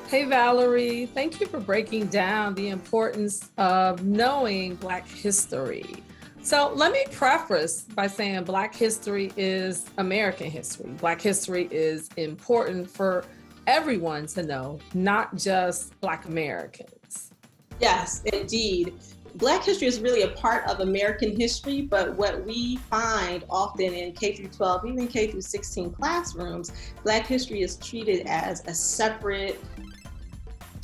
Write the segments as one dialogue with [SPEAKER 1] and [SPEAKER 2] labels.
[SPEAKER 1] Hey, Valerie, thank you for breaking down the importance of knowing Black history. So let me preface by saying Black history is American history. Black history is important for everyone to know, not just Black Americans.
[SPEAKER 2] Yes, indeed. Black history is really a part of American history, but what we find often in K through 12, even K through 16 classrooms, Black history is treated as a separate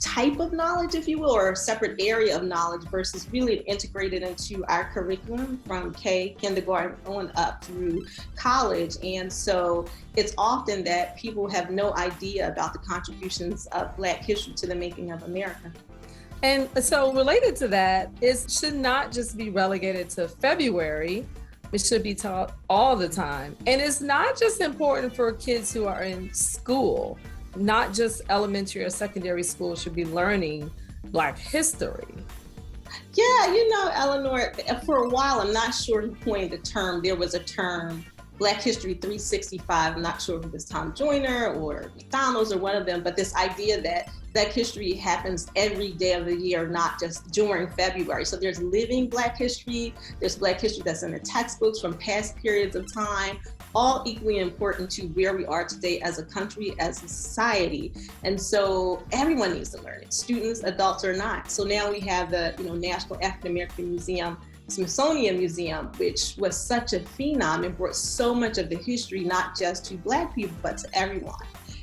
[SPEAKER 2] type of knowledge, if you will, or a separate area of knowledge versus really integrated into our curriculum from kindergarten on up through college. And so it's often that people have no idea about the contributions of Black history to the making of America.
[SPEAKER 1] And so related to that, it should not just be relegated to February. It should be taught all the time. And it's not just important for kids who are in school. Not just elementary or secondary school should be learning Black history.
[SPEAKER 2] Yeah, Eleanor, for a while, I'm not sure who coined the term. There was a term, Black History 365. I'm not sure if it was Tom Joyner or McDonald's or one of them, but this idea that Black history happens every day of the year, not just during February. So there's living Black history, there's Black history that's in the textbooks from past periods of time, all equally important to where we are today as a country, as a society. And so everyone needs to learn it, students, adults or not. So now we have the National African American Museum, Smithsonian Museum, which was such a phenom and brought so much of the history, not just to Black people, but to everyone.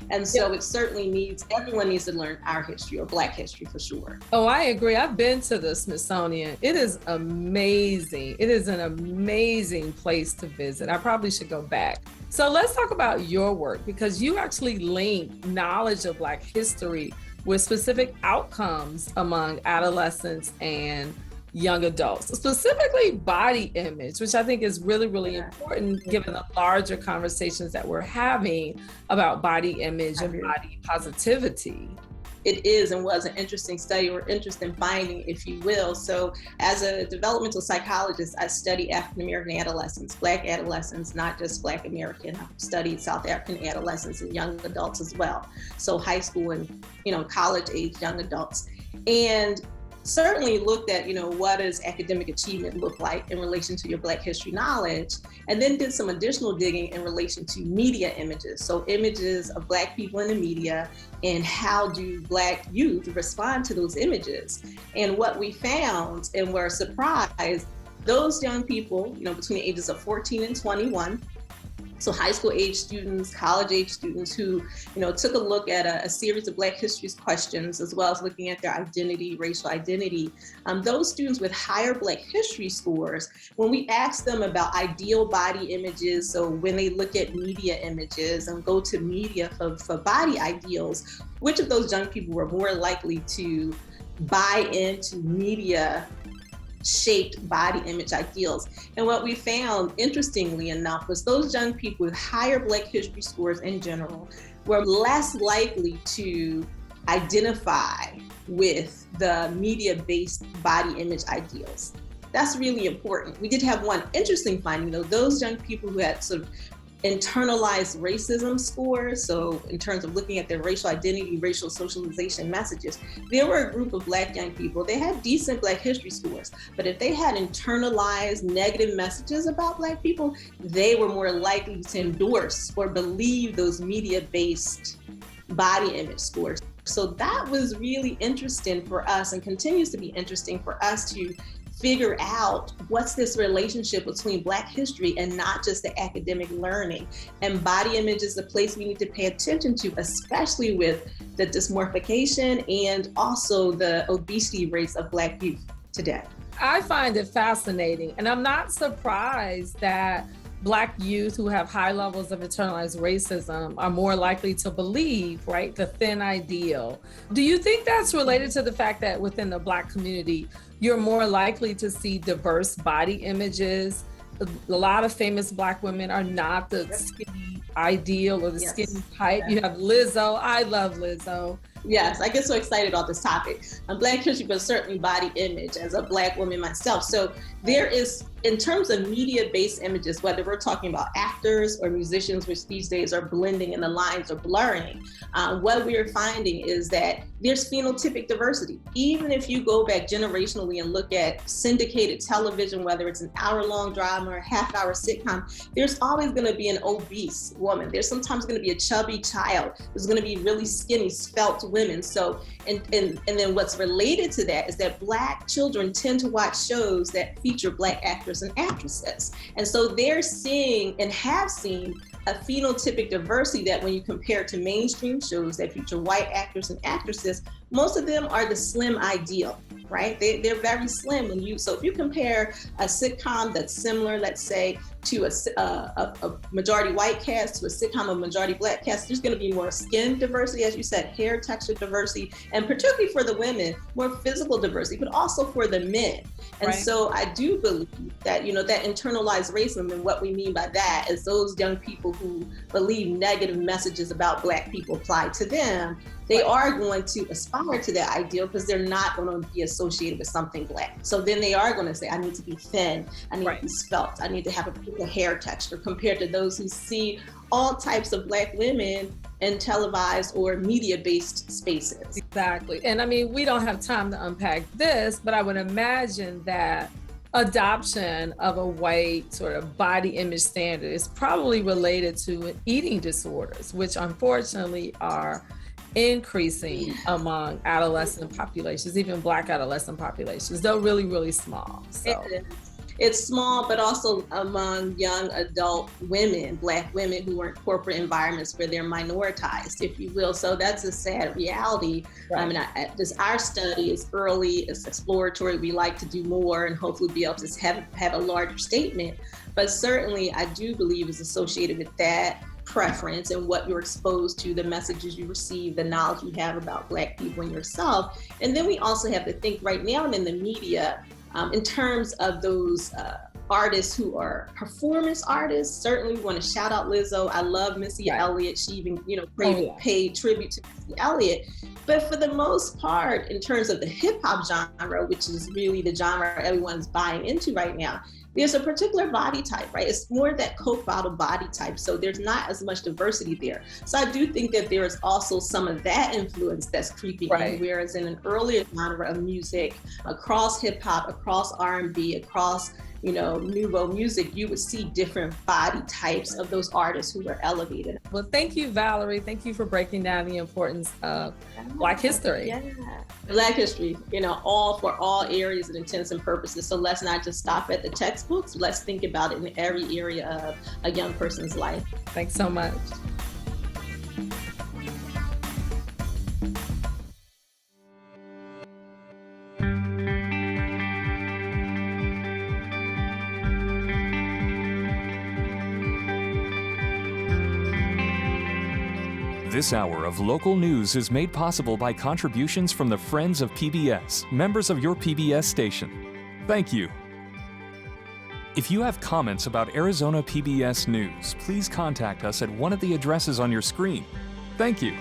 [SPEAKER 2] And so it certainly everyone needs to learn our history, or Black history for sure.
[SPEAKER 1] Oh, I agree. I've been to the Smithsonian. It is amazing. It is an amazing place to visit. I probably should go back. So let's talk about your work, because you actually link knowledge of Black history with specific outcomes among adolescents and young adults, specifically body image, which I think is really, really important given the larger conversations that we're having about body image and body positivity.
[SPEAKER 2] It is and was an interesting study or interesting finding, if you will. So as a developmental psychologist, I study African American adolescents, Black adolescents, not just Black American. I've studied South African adolescents and young adults as well. So high school and college age young adults. And certainly looked at, what does academic achievement look like in relation to your Black history knowledge, and then did some additional digging in relation to media images. So images of Black people in the media, and how do Black youth respond to those images? And what we found, and were surprised, those young people, between the ages of 14 and 21, so high school age students, college age students who, took a look at a series of Black history questions, as well as looking at their identity, racial identity. Those students with higher Black history scores, when we asked them about ideal body images, so when they look at media images and go to media for body ideals, which of those young people were more likely to buy into media shaped body image ideals? And what we found, interestingly enough, was those young people with higher Black history scores in general were less likely to identify with the media-based body image ideals. That's really important. We did have one interesting finding, though. Those young people who had sort of internalized racism scores, so in terms of looking at their racial identity, racial socialization messages, there were a group of Black young people, they had decent Black history scores, but if they had internalized negative messages about Black people, they were more likely to endorse or believe those media-based body image scores. So that was really interesting for us, and continues to be interesting for us to figure out what's this relationship between Black history and not just the academic learning. And body image is the place we need to pay attention to, especially with the dysmorphication and also the obesity rates of Black youth today.
[SPEAKER 1] I find it fascinating, and I'm not surprised that Black youth who have high levels of internalized racism are more likely to believe, right, the thin ideal. Do you think that's related to the fact that within the Black community, you're more likely to see diverse body images? A lot of famous Black women are not the skinny ideal or the skinny type. You have Lizzo. I love Lizzo.
[SPEAKER 2] Yes, I get so excited about this topic. Black history, but certainly body image as a Black woman myself. So there is, in terms of media-based images, whether we're talking about actors or musicians, which these days are blending and the lines are blurring, what we're finding is that there's phenotypic diversity. Even if you go back generationally and look at syndicated television, whether it's an hour-long drama or a half-hour sitcom, there's always going to be an obese woman. There's sometimes going to be a chubby child. There's going to be really skinny, svelte women. So, and then what's related to that is that Black children tend to watch shows that feature Black actors and actresses. And so they're seeing and have seen a phenotypic diversity that when you compare to mainstream shows that feature white actors and actresses, most of them are the slim ideal, right? They're very slim. So if you compare a sitcom that's similar, let's say, to a majority white cast to a sitcom of majority Black cast, there's going to be more skin diversity, as you said, hair texture diversity, and particularly for the women, more physical diversity, but also for the men. And right. So I do believe that, that internalized racism, and what we mean by that is those young people who believe negative messages about Black people apply to them, they are going to aspire to that ideal because they're not going to be associated with something Black. So then they are going to say, I need to be thin, I need to be svelte, I need to have a particular hair texture, compared to those who see all types of Black women in televised or media-based spaces.
[SPEAKER 1] Exactly. And I mean, we don't have time to unpack this, but I would imagine that adoption of a white sort of body image standard is probably related to eating disorders, which unfortunately are increasing among adolescent populations, even Black adolescent populations, though really, really small. So.
[SPEAKER 2] It's small, but also among young adult women, Black women who are in corporate environments where they're minoritized, if you will. So that's a sad reality. Right. I mean, our study is early, it's exploratory. We like to do more and hopefully be able to have a larger statement. But certainly, I do believe is associated with that preference and what you're exposed to, the messages you receive, the knowledge you have about Black people and yourself. And then we also have to think right now in the media, in terms of those artists who are performance artists. Certainly we want to shout out Lizzo. I love Missy Elliott. She even, paid tribute to Missy Elliott. But for the most part, in terms of the hip hop genre, which is really the genre everyone's buying into right now, there's a particular body type, right? It's more that Coke bottle body type. So there's not as much diversity there. So I do think that there is also some of that influence that's creeping in, whereas in an earlier genre of music, across hip hop, across R&B, across nouveau music, you would see different body types of those artists who were elevated.
[SPEAKER 1] Well, thank you, Valerie. Thank you for breaking down the importance of Black history.
[SPEAKER 2] Yeah. Black history, all for all areas and intents and purposes. So let's not just stop at the textbooks. Let's think about it in every area of a young person's life.
[SPEAKER 1] Thanks so much.
[SPEAKER 3] This hour of local news is made possible by contributions from the Friends of PBS, members of your PBS station. Thank you. If you have comments about Arizona PBS News, please contact us at one of the addresses on your screen. Thank you.